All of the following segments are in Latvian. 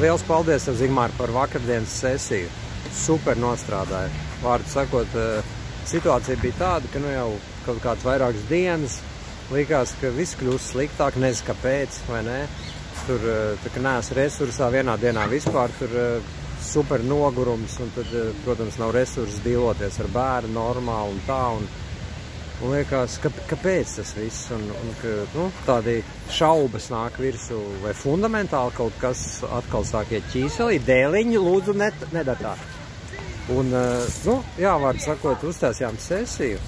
Liels paldies tev, Zigmār, par vakardienas sesiju. Super nostrādāja. Vārdu sakot, situācija bija tāda, ka nu jau kaut kāds vairākas dienas likās, ka viss kļūst sliktāk, nezinu kāpēc, vai ne. Tur, tā kā neesmu resursā vienā dienā vispār, tur super nogurums, un tad, protams, nav resursi dīloties ar bērnu normāli un tā, un liekas, kāpēc tas viss, un ka, nu, tādi šaubas nāk virsū, vai fundamentāli kaut kas atkal sāk iet ķīselī, dēliņi, lūdzu, nedatā. Un, nu, jā, vārdu sakot, uztaisījām sesiju,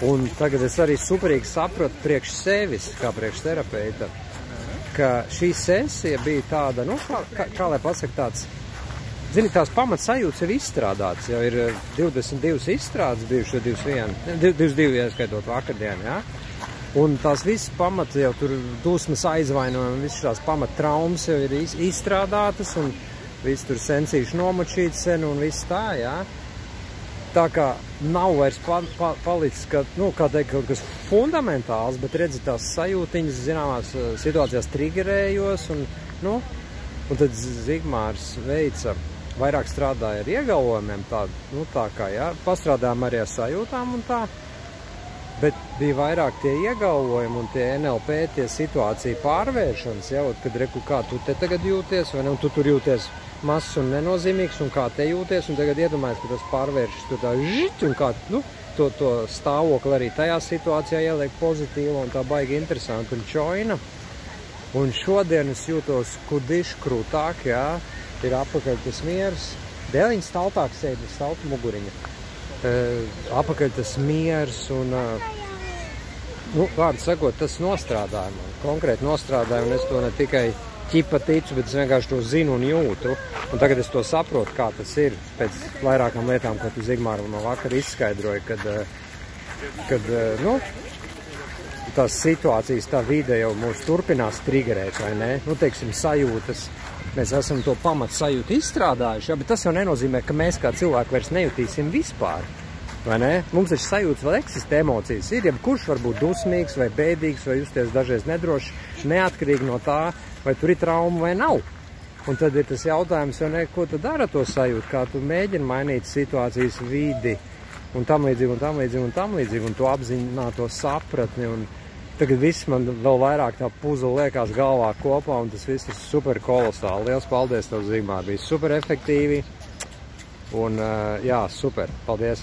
un tagad es arī superīgi sapratu priekš sevis, kā priekš terapeita, ka šī sesija bija tāda, nu, kā lai pasaka, tāds, zini, tās pamatsajūtas jau izstrādātas, jau ir 22 izstrādes bijuši, 22, ieskaitot vakardienu, jā? Un tās visas pamata jau tur dusmas aizvainojumi, visas tās pamattraumas jau ir izstrādātas, un viss tur sensīši nomočīts sen un viss tā, jā? Tā kā nav vairs palicis, nu, kā teikt, kaut kas fundamentāls, bet redzi tās sajūtiņas, zināmās situācijās triggerējos, un, nu, un tad Zigmārs veica, vairāk strādāja ar iegalvojumiem, tā kā, jā, pastrādājām arī ar sajūtām un tā, bet bija vairāk tie iegalvojumi un tie NLP, tie situācija pārvēršanas, jā, kad reku, kā tu te tagad jūties, vai ne, un tu tur jūties mazs un nenozīmīgs, un kā te jūties, un tagad iedomājies, ka tas pārvēršas tu tā žit, un kā, nu, to stāvokli arī tajā situācijā ieliek pozitīva, un tā baigi interesanti un čoina. Un šodien es jūtos kudiši krūtāk, jā, ir apakaļ tas miers. Dēliņas staltāk sēd, stalta muguriņa. Apakaļ tas miers un, nu, vārdu sakot, tas nostrādāja man. Konkrēti nostrādāja, un es to ne tikai ķipa ticu, bet es vienkārši to zinu un jūtu. Un tagad es to saprotu, kā tas ir pēc vairākām lietām, ko tu, Zigmār, man vakar izskaidroji, kad, nu, tās situācijas, tā vide jau mūs turpinās triggerēt, vai ne? Nu, teiksim, sajūtas. Mēs esam to pamat sajūtu izstrādājuši, jā, bet tas jau nenozīmē, ka mēs kā cilvēki vairs nejutīsim vispār, vai ne? Mums taču sajūtas vēl eksistē, emocijas ir, jebkurš var būt dusmīgs vai bēdīgs vai justies dažreiz nedroši, neatkarīgi no tā, vai tur ir trauma vai nav. Un tad ir tas jautājums, vai ne, ko tu dara to sajūtu, kā tu mēģini mainīt situācijas vidi, un tam līdzīgi, un tam līdzīgi, un tam līdzīgi, un to apzināto sapratni, un tagad viss man vēl vairāk tā puzle liekas galvā kopā, un tas viss ir super kolosāli. Liels paldies tev, Zigmār, bija super efektīvi, un jā, super, paldies!